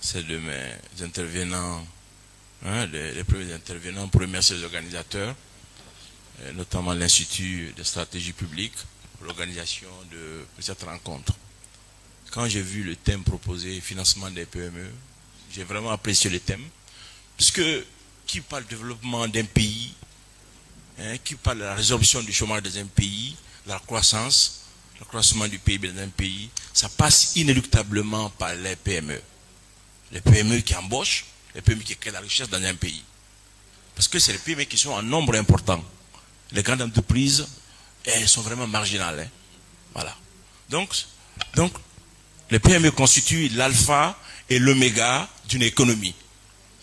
c'est de mes intervenants, les premiers intervenants, pour remercier les organisateurs, notamment l'Institut de stratégie publique, pour l'organisation de cette rencontre. Quand j'ai vu le thème proposé, financement des PME, j'ai vraiment apprécié le thème, puisque qui parle du développement d'un pays, qui parle de la résolution du chômage dans un pays, de la croissance, l'accroissement du PIB dans un pays, ça passe inéluctablement par les PME. Les PME qui embauchent, les PME qui créent la richesse dans un pays. Parce que c'est les PME qui sont en nombre important. Les grandes entreprises, elles sont vraiment marginales. Voilà. Donc, les PME constituent l'alpha et l'oméga d'une économie.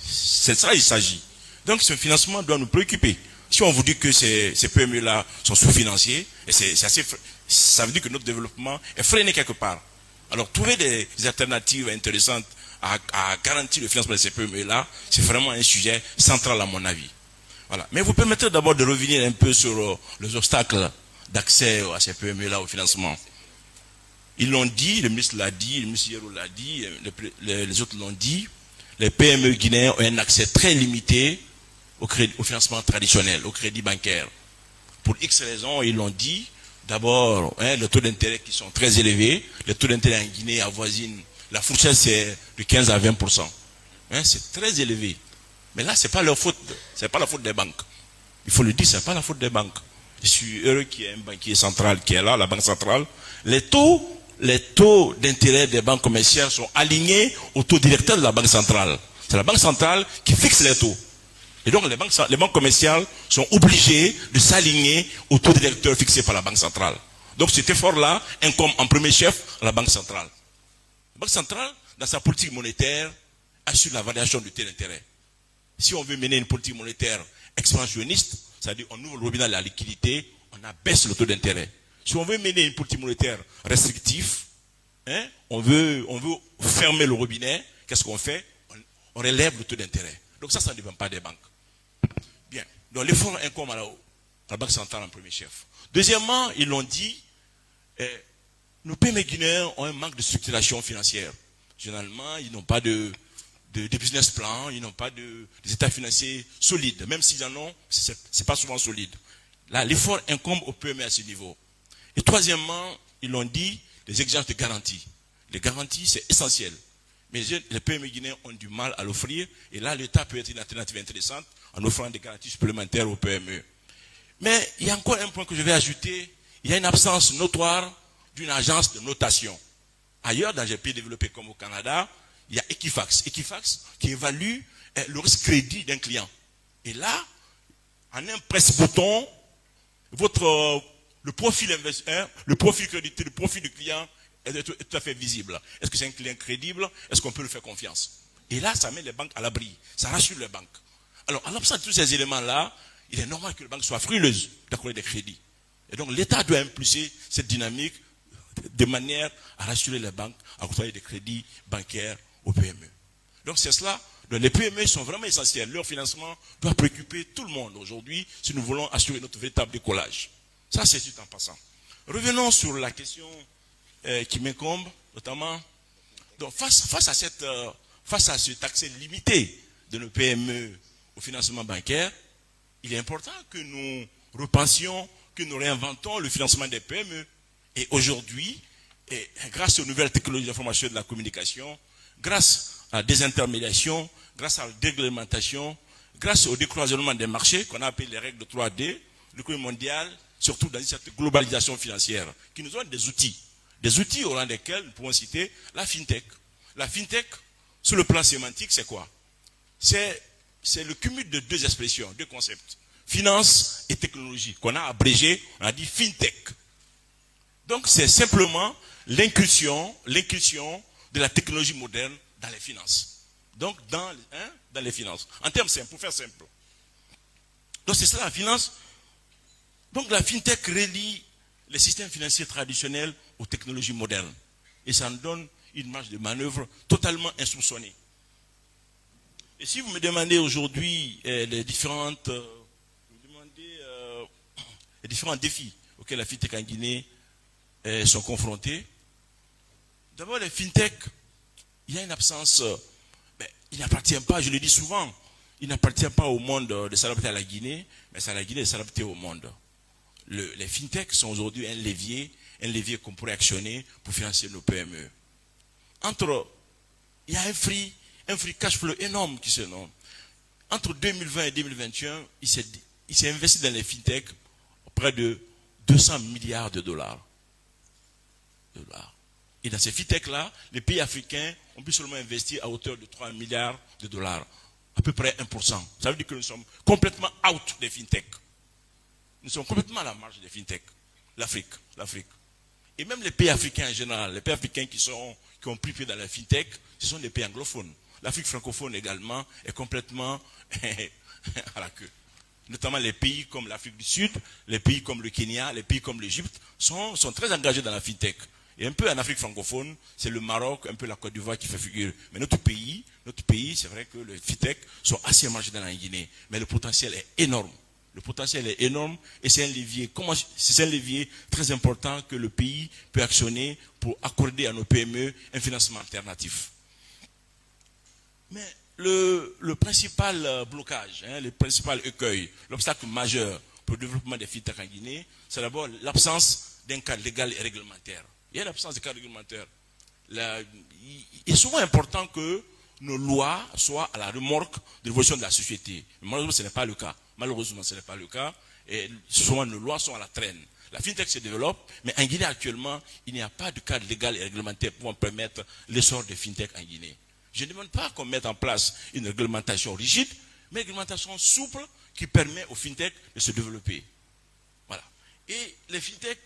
C'est ça il s'agit. Donc ce financement doit nous préoccuper. Si on vous dit que ces PME-là sont sous-financiers, ça veut dire que notre développement est freiné quelque part. Alors trouver des alternatives intéressantes à garantir le financement de ces PME-là, c'est vraiment un sujet central à mon avis. Voilà. Mais vous permettez d'abord de revenir un peu sur les obstacles d'accès à ces PME-là au financement. Ils l'ont dit, le ministre l'a dit, le ministre Yero l'a dit, les autres l'ont dit, les PME guinéens ont un accès très limité au financement traditionnel, au crédit bancaire. Pour X raisons, ils l'ont dit. D'abord, les taux d'intérêt qui sont très élevés. Les taux d'intérêt en Guinée avoisinent, la fourchette c'est de 15 à 20%. C'est très élevé. Mais là, c'est pas leur faute, c'est pas la faute des banques. Il faut le dire, c'est pas la faute des banques. Je suis heureux qu'il y ait un banquier central qui est là, la banque centrale. Les taux d'intérêt des banques commerciales sont alignés au taux directeur de la banque centrale. C'est la banque centrale qui fixe les taux. Et donc les banques commerciales sont obligées de s'aligner au taux directeur fixé par la banque centrale. Donc cet effort-là incombe en premier chef à la banque centrale. La banque centrale, dans sa politique monétaire, assure la variation du taux d'intérêt. Si on veut mener une politique monétaire expansionniste, c'est-à-dire on ouvre le robinet à la liquidité, on abaisse le taux d'intérêt. Si on veut mener une politique monétaire restrictive, on veut fermer le robinet, qu'est-ce qu'on fait? On relève le taux d'intérêt. Donc ça ne dépend pas des banques. Bien. Donc l'effort incombe à la Banque centrale en premier chef. Deuxièmement, ils l'ont dit, nos PME guinéens ont un manque de structuration financière. Généralement, ils n'ont pas de business plan, ils n'ont pas des états financiers solides. Même s'ils en ont, c'est pas souvent solide. Là, l'effort incombe aux PME à ce niveau. Et troisièmement, ils l'ont dit, les exigences de garantie. Les garanties, c'est essentiel. Mais les PME guinéens ont du mal à l'offrir. Et là, l'État peut être une alternative intéressante en offrant des garanties supplémentaires aux PME. Mais il y a encore un point que je vais ajouter. Il y a une absence notoire d'une agence de notation. Ailleurs, dans les pays développés comme au Canada, il y a Equifax. Equifax qui évalue le risque crédit d'un client. Et là, en un presse-bouton, le profil crédité, le profil du client est tout à fait visible. Est-ce que c'est un client crédible? Est-ce qu'on peut lui faire confiance? Et là, ça met les banques à l'abri. Ça rassure les banques. Alors, en l'absence de tous ces éléments-là, il est normal que les banques soient frileuses d'accorder des crédits. Et donc, l'État doit impulser cette dynamique de manière à rassurer les banques à octroyer des crédits bancaires aux PME. Donc, c'est cela. Donc, les PME sont vraiment essentielles. Leur financement doit préoccuper tout le monde aujourd'hui si nous voulons assurer notre véritable décollage. Ça, c'est tout en passant. Revenons sur la question qui m'incombe, notamment. Donc, face à cet accès limité de nos PME au financement bancaire, il est important que nous repensions, que nous réinventons le financement des PME. Et aujourd'hui, grâce aux nouvelles technologies de l'information et de la communication, grâce à la désintermédiation, grâce à la déréglementation, grâce au décloisonnement des marchés, qu'on a appelé les règles de 3D, l'économie mondiale, surtout dans cette globalisation financière, qui nous donnent des outils. Des outils au rang desquels nous pouvons citer la FinTech. La FinTech, sur le plan sémantique, c'est quoi? C'est le cumul de deux expressions, deux concepts. Finance et technologie, qu'on a abrégé, on a dit FinTech. Donc, c'est simplement l'incursion de la technologie moderne dans les finances. Donc, dans les finances. En termes simples, pour faire simple. Donc, c'est ça la finance. Donc, la FinTech relie les systèmes financiers traditionnels aux technologies modernes. Et ça nous donne une marge de manœuvre totalement insoupçonnée. Et si vous me demandez aujourd'hui les différents défis auxquels la FinTech en Guinée sont confrontés, d'abord les FinTech, il y a une absence il n'appartient pas, je le dis souvent, il n'appartient pas au monde de s'adapter à la Guinée, mais c'est à la Guinée de s'adapter au monde. Les fintechs sont aujourd'hui un levier qu'on pourrait actionner pour financer nos PME. Il y a un free cash flow énorme qui se nomme. Entre 2020 et 2021, il s'est investi dans les fintechs près de 200 milliards de dollars. Et dans ces fintechs-là, les pays africains ont pu seulement investir à hauteur de 3 milliards de dollars. À peu près 1%. Ça veut dire que nous sommes complètement out des fintechs. Nous sommes complètement à la marge des fintechs. L'Afrique. Et même les pays africains en général, les pays africains qui ont pris pied dans la fintech, ce sont des pays anglophones. L'Afrique francophone également est complètement à la queue. Notamment les pays comme l'Afrique du Sud, les pays comme le Kenya, les pays comme l'Égypte sont très engagés dans la fintech. Et un peu en Afrique francophone, c'est le Maroc, un peu la Côte d'Ivoire qui fait figure. Mais notre pays, c'est vrai que les fintech sont assez émergés dans la Guinée. Mais le potentiel est énorme. Et c'est un levier très important que le pays peut actionner pour accorder à nos PME un financement alternatif. Mais le principal blocage, le principal écueil, l'obstacle majeur pour le développement des fintech en Guinée, c'est d'abord l'absence d'un cadre légal et réglementaire. Il y a l'absence de cadre réglementaire. Il est souvent important que nos lois soient à la remorque de l'évolution de la société. Mais malheureusement, ce n'est pas le cas. Et souvent, nos lois sont à la traîne. La fintech se développe, mais en Guinée actuellement, il n'y a pas de cadre légal et réglementaire pour permettre l'essor des fintech en Guinée. Je ne demande pas qu'on mette en place une réglementation rigide, mais une réglementation souple qui permet aux fintech de se développer. Voilà. Et les fintech,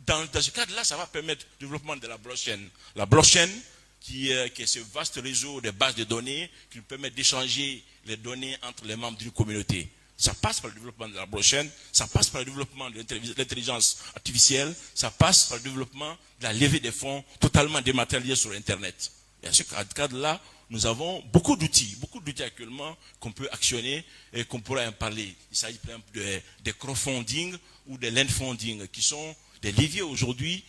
dans ce cadre-là, ça va permettre le développement de la blockchain. La blockchain, qui est ce vaste réseau de bases de données qui nous permet d'échanger les données entre les membres d'une communauté. Ça passe par le développement de la blockchain, ça passe par le développement de l'intelligence artificielle, ça passe par le développement de la levée des fonds totalement dématérialisés sur Internet. Et à ce cadre-là, nous avons beaucoup d'outils actuellement qu'on peut actionner et qu'on pourrait en parler. Il s'agit par exemple des crowdfunding ou des landfunding qui sont des leviers aujourd'hui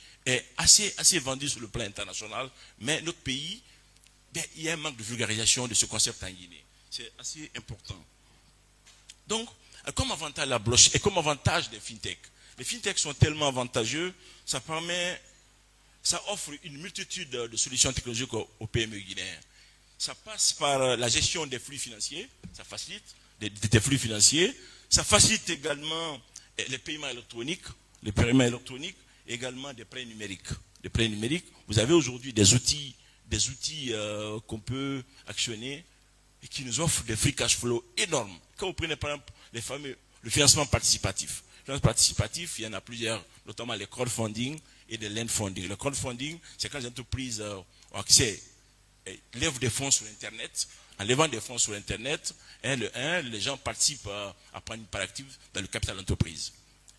assez vendus sur le plan international, mais notre pays, il y a un manque de vulgarisation de ce concept en Guinée. C'est assez important. Donc, comme avantage la blockchain et comme avantage des fintechs, les fintechs sont tellement avantageux, ça offre une multitude de solutions technologiques aux PME guinéens. Ça passe par la gestion des flux financiers, ça facilite des flux financiers, ça facilite également les paiements électroniques, également des prêts numériques. Vous avez aujourd'hui des outils qu'on peut actionner et qui nous offrent des free cash flow énormes. Quand vous prenez par exemple le financement participatif. Le financement participatif, il y en a plusieurs, notamment les crowdfunding et les landfunding. Le crowdfunding, c'est quand les entreprises ont accès, lèvent des fonds sur Internet. En levant des fonds sur Internet, les gens participent à prendre une part active dans le capital d'entreprise.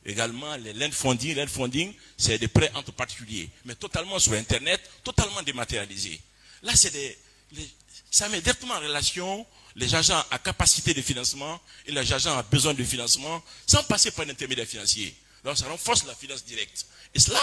Également, les landfunding, c'est des prêts entre particuliers, mais totalement sur Internet, totalement dématérialisés. Là, ça met directement en relation les agents à capacité de financement et les agents à besoin de financement sans passer par un intermédiaire financier. Donc, ça renforce la finance directe. Et cela,